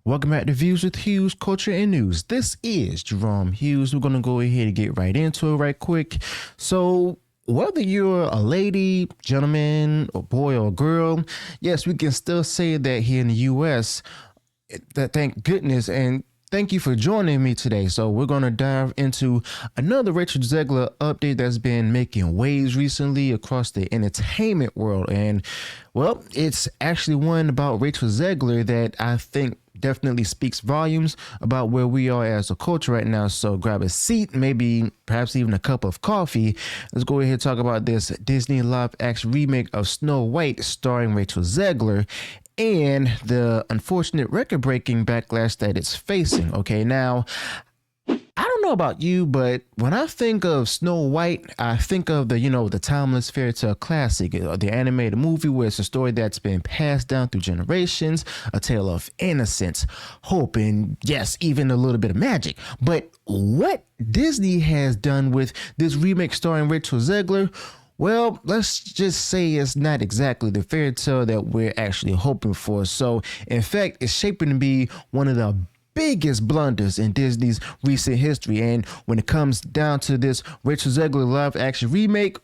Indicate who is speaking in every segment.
Speaker 1: Welcome back to Views with Hughes, Culture and News. This is Jerome Hughes. We're going to go ahead and get right into it right quick. So, whether you're a lady, gentleman, or boy or girl, yes, we can still say that here in the U.S., that thank goodness and thank you for joining me today. So we're going to dive into another Rachel Zegler update that's been making waves recently across the entertainment world. And well, it's actually one about Rachel Zegler that I think definitely speaks volumes about where we are as a culture right now. So grab a seat, maybe perhaps even a cup of coffee. Let's go ahead and talk about this Disney live action remake of Snow White starring Rachel Zegler and the unfortunate record-breaking backlash that it's facing. Okay, now, I don't know about you, but when I think of Snow White, I think of the timeless fairy tale classic, the animated movie where it's a story that's been passed down through generations, a tale of innocence, hope, and yes, even a little bit of magic. But what Disney has done with this remake starring Rachel Zegler, well, let's just say it's not exactly the fairy tale that we're actually hoping for. So, in fact, it's shaping to be one of the biggest blunders in Disney's recent history. And when it comes down to this Rachel Zegler live action remake,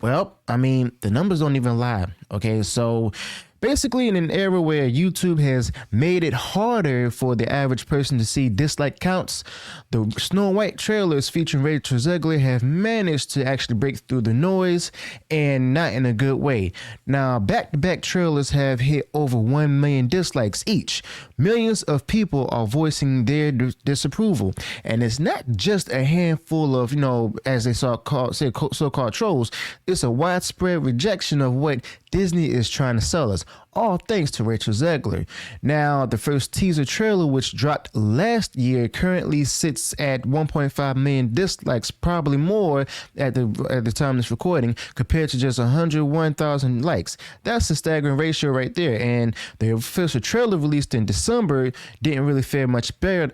Speaker 1: well, I mean, the numbers don't even lie. Okay, so basically, in an era where YouTube has made it harder for the average person to see dislike counts, the Snow White trailers featuring Rachel Zegler have managed to actually break through the noise, and not in a good way. Now, back-to-back trailers have hit over 1 million dislikes each. Millions of people are voicing their disapproval, and it's not just a handful of, as they so-called trolls. It's a widespread rejection of what Disney is trying to sell us, all thanks to Rachel Zegler. Now, the first teaser trailer, which dropped last year, currently sits at 1.5 million dislikes, probably more at the time of this recording, compared to just 101,000 likes. That's a staggering ratio right there. And the official trailer released in December didn't really fare much better,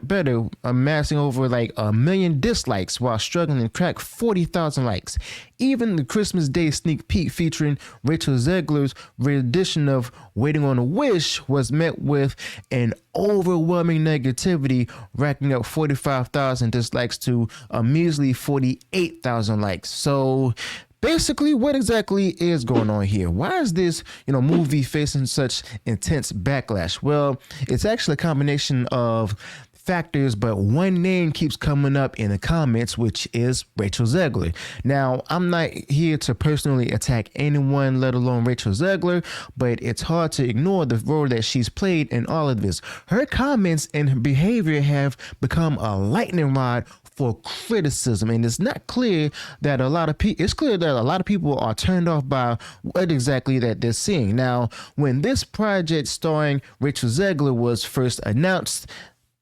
Speaker 1: amassing over like 1 million dislikes while struggling to crack 40,000 likes. Even the Christmas Day sneak peek featuring Rachel Zegler's rendition of Waiting on a Wish was met with an overwhelming negativity, racking up 45,000 dislikes to a measly 48,000 likes. So basically, what exactly is going on here? Why is this, movie facing such intense backlash? Well, it's actually a combination of factors, but one name keeps coming up in the comments, which is Rachel Zegler. Now, I'm not here to personally attack anyone, let alone Rachel Zegler, but it's hard to ignore the role that she's played in all of this. Her comments and behavior have become a lightning rod for criticism, and it's not clear that a lot of people. It's clear that a lot of people are turned off by what exactly that they're seeing. Now, when this project starring Rachel Zegler was first announced,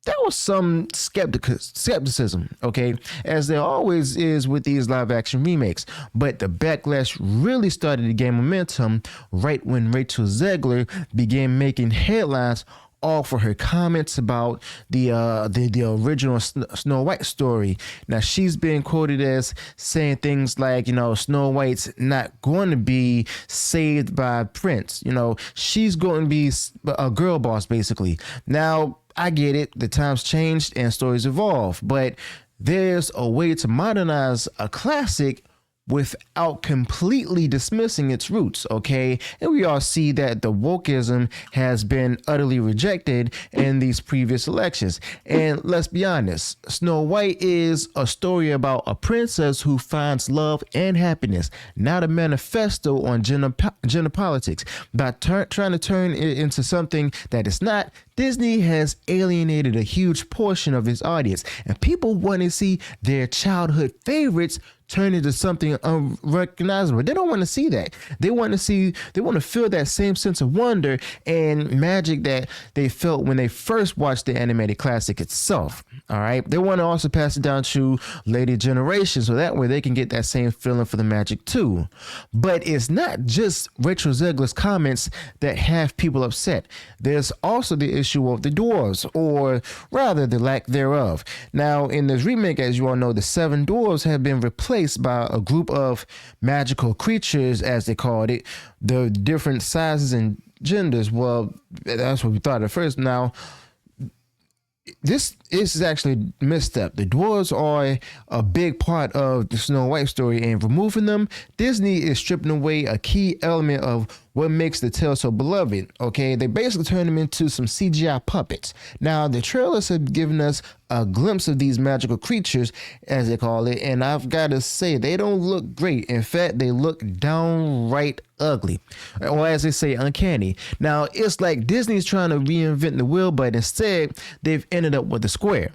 Speaker 1: there was some skepticism, okay, as there always is with these live action remakes. But the backlash really started to gain momentum right when Rachel Zegler began making headlines all for her comments about the original Snow White story. Now, she's been quoted as saying things like, Snow White's not going to be saved by Prince. She's going to be a girl boss, basically. Now, I get it. The times changed and stories evolve, but there's a way to modernize a classic without completely dismissing its roots, okay? And we all see that the wokeism has been utterly rejected in these previous elections. And let's be honest, Snow White is a story about a princess who finds love and happiness, not a manifesto on gender politics. By trying to turn it into something that it's not, Disney has alienated a huge portion of its audience, and people want to see their childhood favorites turn into something unrecognizable. They don't want to see that. They want to feel that same sense of wonder and magic that they felt when they first watched the animated classic itself. All right. They want to also pass it down to later generations, so that way they can get that same feeling for the magic too. But it's not just Rachel Zegler's comments that have people upset. There's also the issue of the dwarves, or rather the lack thereof. Now, in this remake, as you all know, the 7 dwarves have been replaced by a group of magical creatures, as they called it, the different sizes and genders. Well, that's what we thought at first. Now, this is actually a misstep. The dwarves are a big part of the Snow White story, and removing them, Disney is stripping away a key element of what makes the tale so beloved. Okay, they basically turn them into some CGI puppets. Now, the trailers have given us a glimpse of these magical creatures, as they call it, and I've got to say, they don't look great. In fact, they look downright ugly, or as they say, uncanny. Now, it's like Disney's trying to reinvent the wheel, but instead, they've ended up with a square.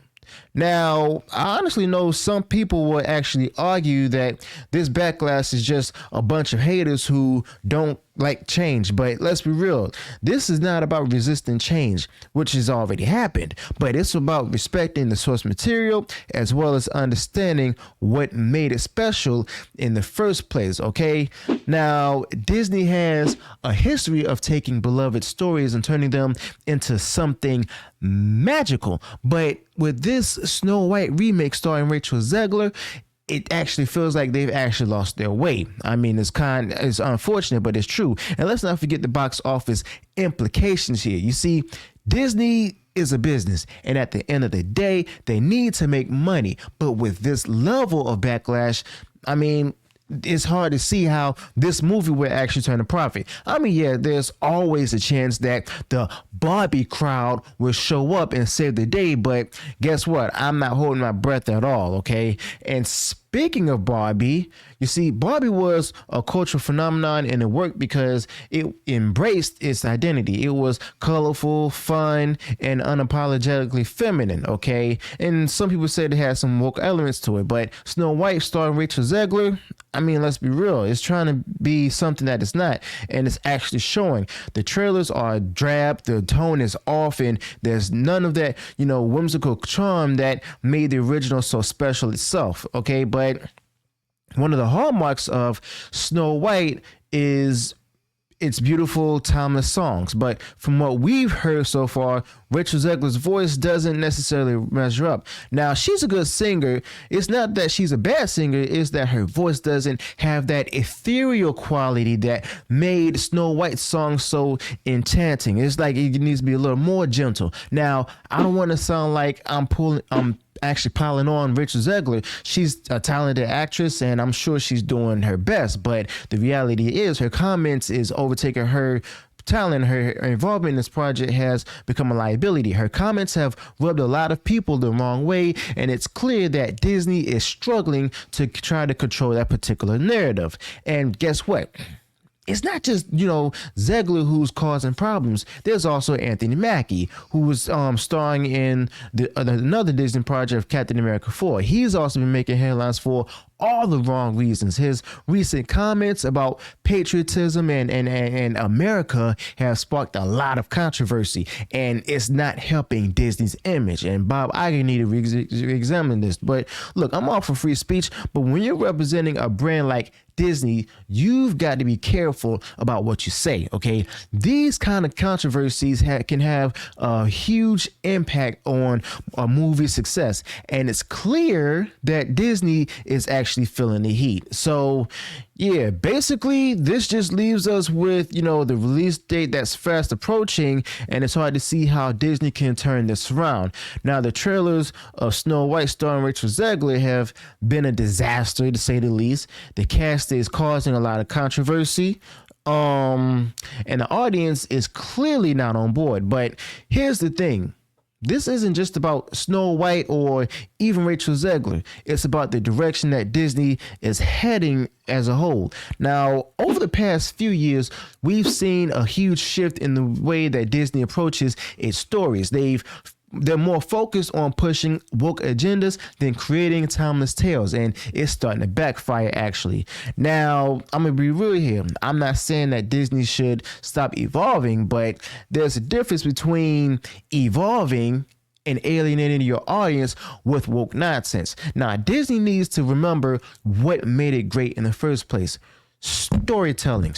Speaker 1: Now, I honestly know some people will actually argue that this backlash is just a bunch of haters who don't like change, but let's be real. This is not about resisting change, which has already happened, but it's about respecting the source material as well as understanding what made it special in the first place. Okay, now Disney has a history of taking beloved stories and turning them into something magical, but with this Snow White remake starring Rachel Zegler, it actually feels like they've actually lost their way. I mean, it's unfortunate, but it's true. And let's not forget the box office implications here. You see, Disney is a business, and at the end of the day, they need to make money. But with this level of backlash, I mean, it's hard to see how this movie will actually turn a profit. I mean, yeah, there's always a chance that the Barbie crowd will show up and save the day, but guess what? I'm not holding my breath at all, okay? And speaking of Barbie, you see, Barbie was a cultural phenomenon, and it worked because it embraced its identity. It was colorful, fun, and unapologetically feminine, okay? And some people said it had some woke elements to it, but Snow White starring Rachel Zegler, I mean, let's be real. It's trying to be something that it's not, and it's actually showing. The trailers are drab, the tone is off, and there's none of that, whimsical charm that made the original so special itself, okay? But one of the hallmarks of Snow White is its beautiful, timeless songs. But from what we've heard so far, Rachel Zegler's voice doesn't necessarily measure up. Now, she's a good singer. It's not that she's a bad singer, it's that her voice doesn't have that ethereal quality that made Snow White's song so enchanting. It's like it needs to be a little more gentle. Now, I don't want to sound like I'm actually piling on Rachel Zegler. She's a talented actress, and I'm sure she's doing her best, but the reality is her comments is overtaking her talent. Her involvement in this project has become a liability. Her comments have rubbed a lot of people the wrong way, and it's clear that Disney is struggling to try to control that particular narrative. And guess what? It's not just, Zegler who's causing problems. There's also Anthony Mackie, who was starring in another Disney project of Captain America 4. He's also been making headlines for all the wrong reasons. His recent comments about patriotism and America have sparked a lot of controversy, and it's not helping Disney's image. And Bob Iger need to re-examine this. But look, I'm all for free speech, but when you're representing a brand like Disney, you've got to be careful about what you say, okay? These kind of controversies can have a huge impact on a movie's success, and it's clear that Disney is actually feeling the heat. So yeah, basically this just leaves us with, the release date that's fast approaching, and it's hard to see how Disney can turn this around. Now, the trailers of Snow White starring Rachel Zegler have been a disaster, to say the least. The cast is causing a lot of controversy. And the audience is clearly not on board. But here's the thing. This isn't just about Snow White or even Rachel Zegler. It's about the direction that Disney is heading as a whole. Now, over the past few years, we've seen a huge shift in the way that Disney approaches its stories. They're more focused on pushing woke agendas than creating timeless tales, and it's starting to backfire, actually. Now, I'm going to be real here. I'm not saying that Disney should stop evolving, but there's a difference between evolving and alienating your audience with woke nonsense. Now, Disney needs to remember what made it great in the first place. Storytelling,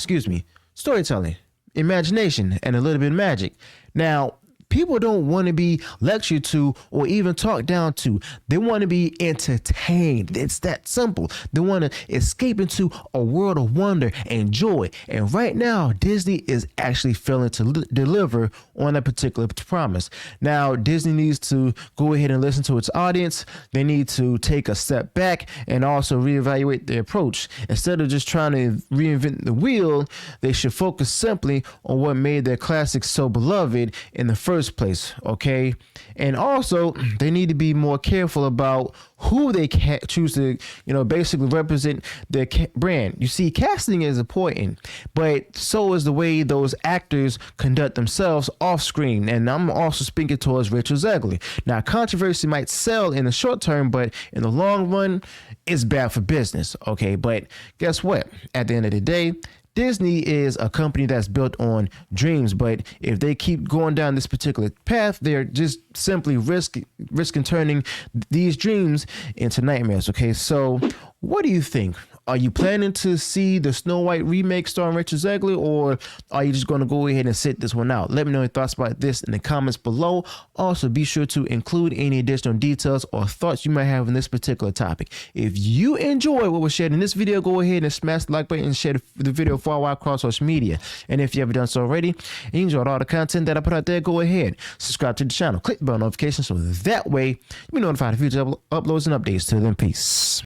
Speaker 1: imagination, and a little bit of magic. Now, People don't want to be lectured to or even talked down to. They want to be entertained. It's that simple. They want to escape into a world of wonder and joy. And right now, Disney is actually failing to deliver on that particular promise. Now, Disney needs to go ahead and listen to its audience. They need to take a step back and also reevaluate their approach. Instead of just trying to reinvent the wheel, they should focus simply on what made their classics so beloved in the first place, okay? And also, they need to be more careful about who they choose to, basically represent their brand. You see, casting is important, but so is the way those actors conduct themselves off screen. And I'm also speaking towards Richard Zegler. Now, controversy might sell in the short term, but in the long run, it's bad for business, okay? But guess what? At the end of the day, Disney is a company that's built on dreams, but if they keep going down this particular path, they're just simply risking turning these dreams into nightmares. Okay, so what do you think? Are you planning to see the Snow White remake starring Richard Zegler, or are you just going to go ahead and sit this one out? Let me know your thoughts about this in the comments below. Also, be sure to include any additional details or thoughts you might have on this particular topic. If you enjoy what was shared in this video, go ahead and smash the like button and share the video far wide across social media. And if you haven't done so already and you enjoyed all the content that I put out there, go ahead, subscribe to the channel, click the bell notification so that way you'll be notified of future uploads and updates. Till then, peace.